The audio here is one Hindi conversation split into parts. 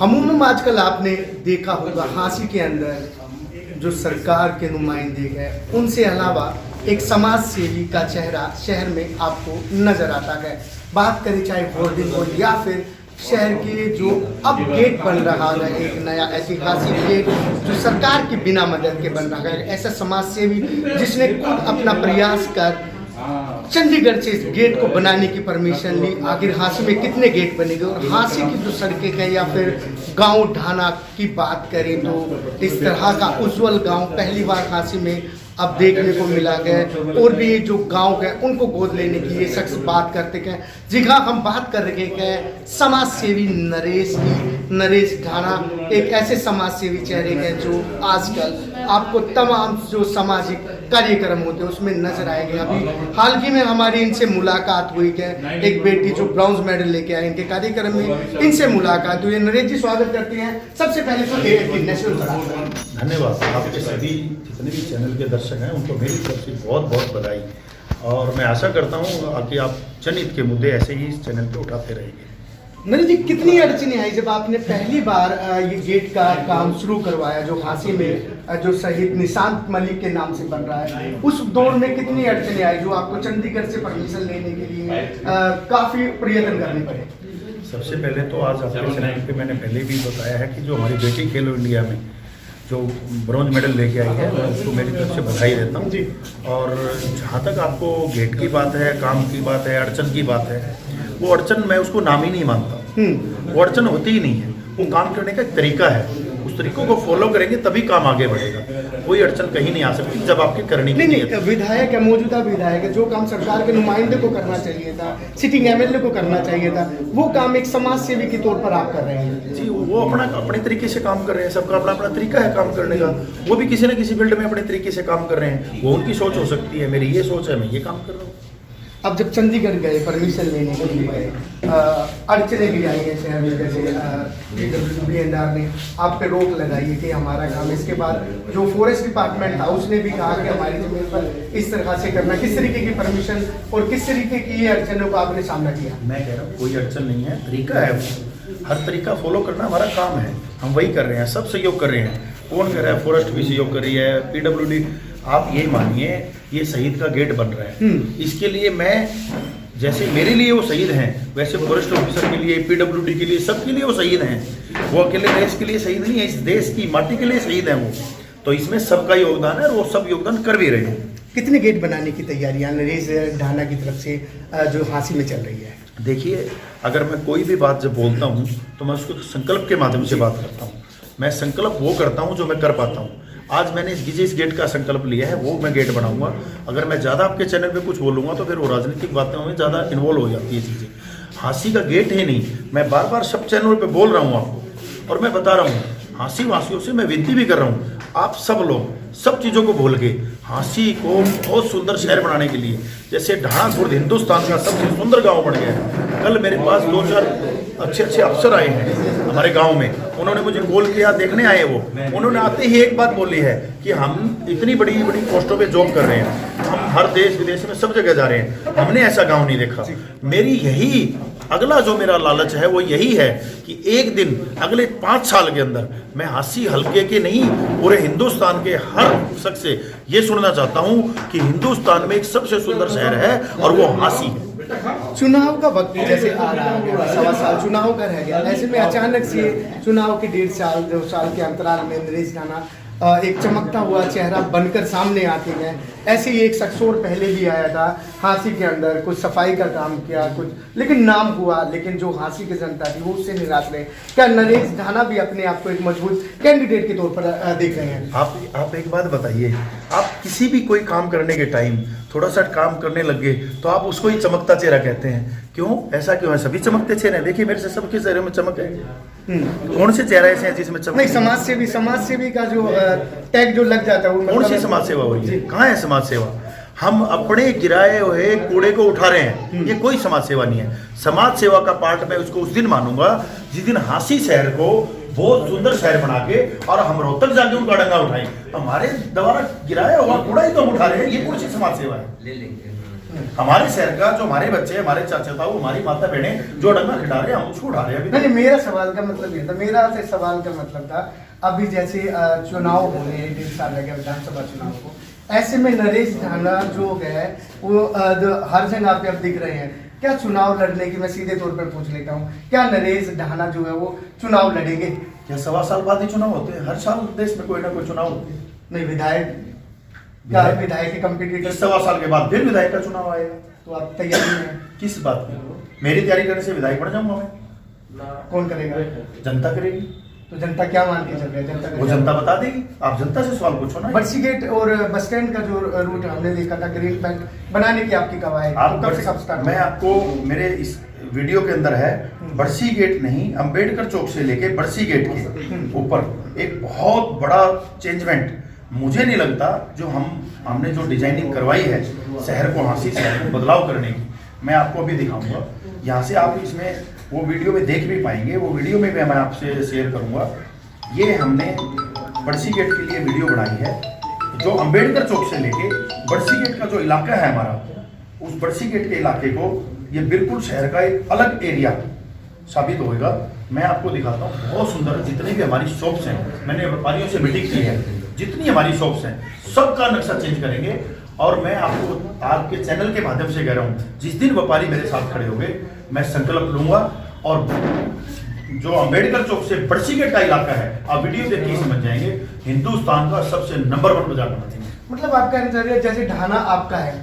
अमूमन आजकल आपने देखा होगा हांसी के अंदर जो सरकार के नुमाइंदे हैं उनसे अलावा एक समाज सेवी का चेहरा शहर में आपको नजर आता है। बात करें चाहे होर्डिंग हो या फिर शहर के जो अब गेट बन रहा है, एक नया ऐतिहासिक गेट जो सरकार की बिना मदद के बन रहा है, ऐसा समाज सेवी जिसने खुद अपना प्रयास कर चंडीगढ़ से इस गेट को बनाने की परमिशन ली। आखिर हांसी में कितने गेट बनेंगे और हांसी की जो सड़कें हैं या फिर गांव ढाना की बात करें तो इस तरह का उज्जवल गांव पहली बार हांसी में अब देखने को मिला गया। और भी जो गांव है उनको गोद लेने की ये शख्स बात करते हैं। जी हाँ, हम बात कर रहे हैं समाज सेवी नरेश की। नरेश ढाना एक ऐसे समाज सेवी चेहरे हैं जो आजकल आपको तमाम जो सामाजिक कार्यक्रम होते हैं उसमें नजर आएंगे। अभी हाल ही में हमारी इनसे मुलाकात हुई है, एक बेटी जो ब्रॉन्ज मेडल लेके आए इनके कार्यक्रम में इनसे मुलाकात हुई है। नरेश जी, स्वागत करते हैं। सबसे पहले तो नेशनल धन्यवाद। आपके सभी जितने भी चैनल के दर्शक हैं उनको मेरी तरफ से बहुत बहुत बधाई और मैं आशा करता हूँ कि आप जनहित के मुद्दे ऐसे ही इस चैनल पे उठाते रहेंगे। नरेश जी, कितनी अड़चने आई जब आपने पहली बार ये गेट का काम शुरू करवाया जो हांसी में जो शहीद निशांत मलिक के नाम से बन रहा है, उस दौर में कितनी अड़चने आई जो आपको चंडीगढ़ से परमिशन लेने के लिए काफी प्रयत्न करने पड़े? सबसे पहले तो आज आपके चैनल पे मैंने पहले भी बताया है कि जो हमारी बेटी खेलो इंडिया में जो ब्रॉन्ज मेडल लेके आई है मैं उसको मेरी तरफ से बधाई देता हूँ। और जहाँ तक आपको गेट की बात है, काम की बात है, अड़चन की बात है, वो अड़चन मैं उसको नाम ही नहीं मानता। वो अड़चन होती ही नहीं है, वो काम करने का एक तरीका है। उस तरीकों को फॉलो करेंगे तभी काम आगे बढ़ेगा। कोई अड़चन कहीं नहीं आ सकती जब आपकी करने की नहीं, विधायक है, मौजूदा विधायक है, जो काम सरकार के नुमाइंदे को करना चाहिए था, सिटिंग एमएलए को करना चाहिए था, वो काम एक समाज सेवी के तौर पर आप कर रहे हैं। जी, वो अपने तरीके से काम कर रहे हैं। सबका अपना अपना तरीका है काम करने का। वो भी किसी न किसी फील्ड में अपने तरीके से काम कर रहे हैं। वो उनकी सोच हो सकती है, मेरी ये सोच है, मैं ये काम कर रहा हूँ। अब जब चंडीगढ़ गए परमिशन लेने के लिए गए, अड़चने भी आई हैं शहर में, जैसे BNR ने आप पे रोक लगाई है कि हमारा काम, इसके बाद जो फॉरेस्ट डिपार्टमेंट था उसने भी कहा कि हमारी जमीन पर इस तरह से करना। किस तरीके की परमिशन और किस तरीके की ये अड़चनों का आपने सामना किया? मैं कह रहा हूँ कोई अड़चन नहीं है, तरीका है। हर तरीका फॉलो करना हमारा काम है, हम वही कर रहे हैं। सब सहयोग कर रहे हैं। कौन कर रहा है? फॉरेस्ट भी सहयोग कर रही है, PWD। आप ये मानिए ये शहीद का गेट बन रहा है, इसके लिए मैं जैसे मेरे लिए वो शहीद हैं वैसे फॉरेस्ट ऑफिसर के लिए, PWD के लिए, सबके लिए वो शहीद हैं। वो अकेले देश के लिए शहीद नहीं है, इस देश की माटी के लिए शहीद हैं वो। तो इसमें सबका योगदान है और वो सब योगदान कर भी रहे हैं। कितने गेट बनाने की तैयारियां नरेश ढाना की तरफ से जो हांसी में चल रही है? देखिए, अगर मैं कोई भी बात जब बोलता हूँ तो मैं उसको संकल्प के माध्यम से बात करता हूँ। मैं संकल्प वो करता हूँ जो मैं कर पाता हूँ। आज मैंने इस गेट का संकल्प लिया है, वो मैं गेट बनाऊंगा। अगर मैं ज़्यादा आपके चैनल पे कुछ बोलूँगा तो फिर वो राजनीतिक बातें में ज़्यादा इन्वॉल्व हो जाती है चीज़ें। हांसी का गेट है नहीं, मैं बार बार सब चैनल पे बोल रहा हूँ आपको, और मैं बता रहा हूँ हांसी वासियों से मैं विनती भी कर रहा हूँ, आप सब लोग सब चीज़ों को भूल के हांसी को बहुत सुंदर शहर बनाने के लिए, जैसे ढाणा खुर्द हिंदुस्तान का सबसे सुंदर गाँव बन गया है। कल मेरे पास 2-4 अच्छे अफसर आए हैं हमारे गांव में, उन्होंने मुझे कॉल किया, देखने आए वो। उन्होंने आते ही एक बात बोली है कि हम इतनी बड़ी बड़ी पोस्टों पे जॉब कर रहे हैं, हम हर देश विदेश में सब जगह जा रहे हैं, हमने ऐसा गांव नहीं देखा। मेरी यही अगला जो मेरा लालच है वो यही है कि एक दिन अगले 5 साल के अंदर मैं हांसी हल्के के नहीं पूरे हिंदुस्तान के हर शख्स से ये सुनना चाहता हूँ कि हिंदुस्तान में एक सबसे सुंदर शहर है और वो हांसी है। चुनाव का वक्त जैसे आ रहा है, 1.25 साल चुनाव का रह गया, ऐसे में अचानक से चुनाव के 1.5 साल 2 साल के अंतराल में नरेश ढाना एक चमकता हुआ चेहरा बनकर सामने आते हैं। ऐसे ही एक शख्स और पहले भी आया था हांसी के अंदर, कुछ सफाई का काम किया कुछ, लेकिन नाम हुआ, लेकिन जो हांसी की जनता थी वो उससे निराश रहे। क्या नरेश ढाना भी अपने आप को एक मजबूत कैंडिडेट के तौर पर देख रहे हैं? आप एक बात बताइए, आप किसी भी कोई काम करने के टाइम थोड़ा सा काम करने लग गए तो आप उसको ही चमकता चेहरा कहते हैं। क्यों? ऐसा क्यों है? सभी चमकते चेहरे हैं। देखिए मेरे से सबके चेहरे में चमक है। कौन से चेहरा ऐसे हैं जिसमें चमक नहीं? समाज सेवी का जो टैग जो लग जाता है वो कौन सी समाज सेवा हो रही है? कहाँ है समाज सेवा? हम अपने गिराए हुए कूड़े को उठा रहे हैं, ये कोई समाज सेवा नहीं है। समाज सेवा का पार्ट मैं उसको उस दिन मानूंगा जिस दिन हांसी शहर को बहुत सुंदर शहर बना के और हम रोहतक जाके उनका डंगा उठाएं। हमारे द्वारा गिराया हुआ कूड़ा ही तो हम उठा रहे हैं, ये कौन सी समाज सेवा है? हमारे शहर का जो हमारे बच्चे, हमारे चाचा ताऊ, हमारी माता बहने जो डंगा खिला रहे हैं, हम उसको उठा रहे हैं अभी। नहीं, मेरा सवाल का मतलब ये था, मेरा से सवाल का मतलब था अभी जैसे चुनाव होने 1.5 साल लगे विधानसभा चुनाव को, ऐसे में नरेश ढाना जो है वो हर जगह पे अब दिख रहे हैं। क्या चुनाव लड़ने की, मैं सीधे तौर पर पूछ लेता हूँ, क्या नरेश ढाना जो है वो चुनाव लड़ेंगे? क्या 1.25 साल बाद ही चुनाव होते हैं? हर साल देश में कोई ना कोई चुनाव होते हैं। नहीं, विधायक क्या है, विधायक के कंपटीटर 1.25 साल के बाद फिर विधायक का चुनाव आएगा। तो आप तैयारी में हैं? किस बात की? मेरी तैयारी करने से विधायक बन जाऊंगा मैं। कौन करेगा? जनता करेगी। तो जनता क्या मान के चल रही है? जनता वो जनता बता देगी। आप जनता से सवाल पूछो ना। बर्सी गेट और बस स्टैंड का जो रूट हमने देखा था, ग्रीन बेल्ट बनाने की आपकी कवायद आप कब से कब स्टार्ट? मैं आपको मेरे इस वीडियो के अंदर है, बरसी गेट नहीं, अंबेडकर चौक से लेके बरसी गेट के ऊपर एक बहुत बड़ा चेंजमेंट, मुझे नहीं लगता जो हमने जो डिजाइनिंग करवाई है शहर को, हांसी शहर को बदलाव करने की, मैं आपको अभी दिखाऊंगा। यहाँ से आप इसमें वो वीडियो में देख भी पाएंगे, वो वीडियो में भी मैं आपसे शेयर करूंगा। ये हमने बरसी गेट के लिए वीडियो बनाई है, जो अंबेडकर चौक से लेके बरसी गेट का जो इलाका है हमारा, उस बरसी गेट के इलाके को ये बिल्कुल शहर का एक अलग एरिया साबित होगा। मैं आपको दिखाता हूँ, बहुत सुंदर। जितनी भी हमारी शॉप्स हैं, मैंने व्यापारियों से मीटिंग की है, जितनी हमारी शॉप्स हैं सबका नक्शा चेंज करेंगे। और मैं आपको आपके चैनल के माध्यम से कह रहा हूँ, जिस दिन व्यापारी मेरे साथ खड़े होंगे, मैं संकल्प लूंगा। और जो अंबेडकर चौक से बरसी गेट का इलाका है, आप वीडियो देख के समझ जाएंगे, हिंदुस्तान का सबसे नंबर 1 बाजार बना देंगे। मतलब आप कहना चाह रहे हैं जैसे ढाना आपका है,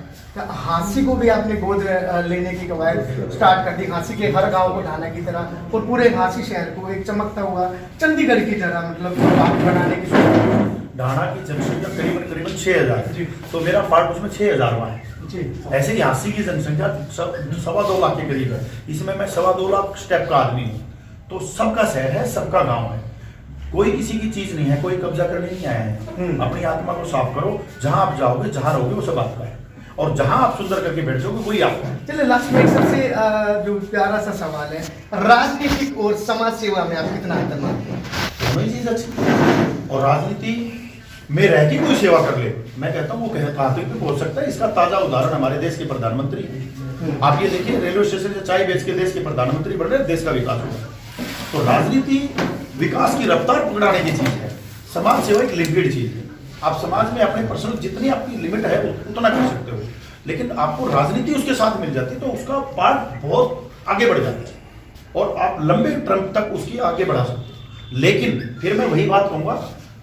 हांसी को भी आपने गोद लेने की कवायद स्टार्ट कर दी, हांसी के हर गांव को ढाना की तरह, और पूरे हांसी शहर को एक चमकता हुआ चंडीगढ़ की तरह मतलब आप बनाने की सोच। ढाना की जनसंख्या करीबन 6000 है, तो मेरा पार्ट उसमें 6000वां है जी। ऐसे ही हांसी की जनसंख्या 2.25 लाख के करीब है, इसमें मैं 2.25 लाख स्टेप का आदमी हूँ। तो सबका शहर है, सबका गांव है, कोई किसी की चीज नहीं है, कोई कब्जा करने नहीं आया है। अपनी आत्मा को साफ करो, जहां आप जाओगे, जहां रहोगे, वो सब आपका है, और जहां आप सुंदर करके बैठ जाओगे वही आपका है। चलिए लास्ट में एक सबसे जो प्यारा सा सवाल है, राजनीतिक और समाज सेवा में आप कितना अंतर मानते हैं? दोनों ही चीज अच्छी, और राजनीति में रह के कोई सेवा कर ले, मैं कहता हूँ वो कहता भी बोल सकता है। इसका ताजा उदाहरण हमारे देश के प्रधानमंत्री हैं। आप ये देखिए, रेलवे स्टेशन से चाय बेच के देश के प्रधानमंत्री बन रहे, देश का विकास होगा। तो राजनीति विकास की रफ्तार पकड़ाने की चीज है, समाज सेवा एक लिमिटेड चीज है। आप समाज में अपने पर्सनल जितनी आपकी लिमिट है उतना कर सकते हो, लेकिन आपको राजनीति उसके साथ मिल जाती है तो उसका पार्ट बहुत आगे बढ़ जाता है और आप लंबे टर्म तक उसकी आगे बढ़ा सकते हो। लेकिन फिर मैं वही बात कहूंगा,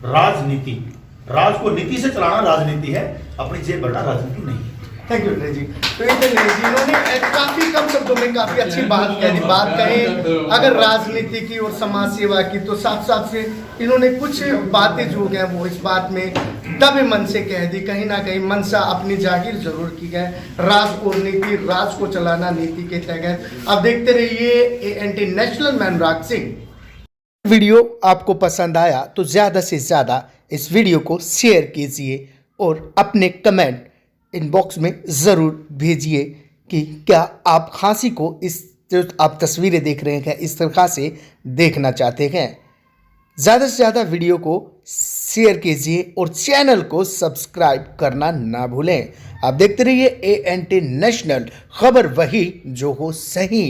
राजनीति, राज को नीति से चलाना राजनीति है, अपनी जेब भरना राजनीति नहीं है। थैंक यू नरेश जी। तो ये नरेश जी इन्होंने काफी कम शब्दों में काफी अच्छी बात कहें अगर राजनीति की और समाज सेवा की, तो साफ साफ से इन्होंने कुछ बातें जो है वो इस बात में दबे मन से कह दी। कहीं ना कहीं मनसा अपनी जागीर जरूर की है, राज और नीति, राज को चलाना नीति के तहत। अब देखते रहिए ANT नेशनल में अनुराग सिंह। वीडियो आपको पसंद आया तो ज़्यादा से ज़्यादा इस वीडियो को शेयर कीजिए और अपने कमेंट इनबॉक्स में ज़रूर भेजिए कि क्या आप हांसी को इस जो आप तस्वीरें देख रहे हैं इस तरह से देखना चाहते हैं। ज़्यादा से ज़्यादा वीडियो को शेयर कीजिए और चैनल को सब्सक्राइब करना ना भूलें। आप देखते रहिए ANT नेशनल, खबर वही जो हो सही।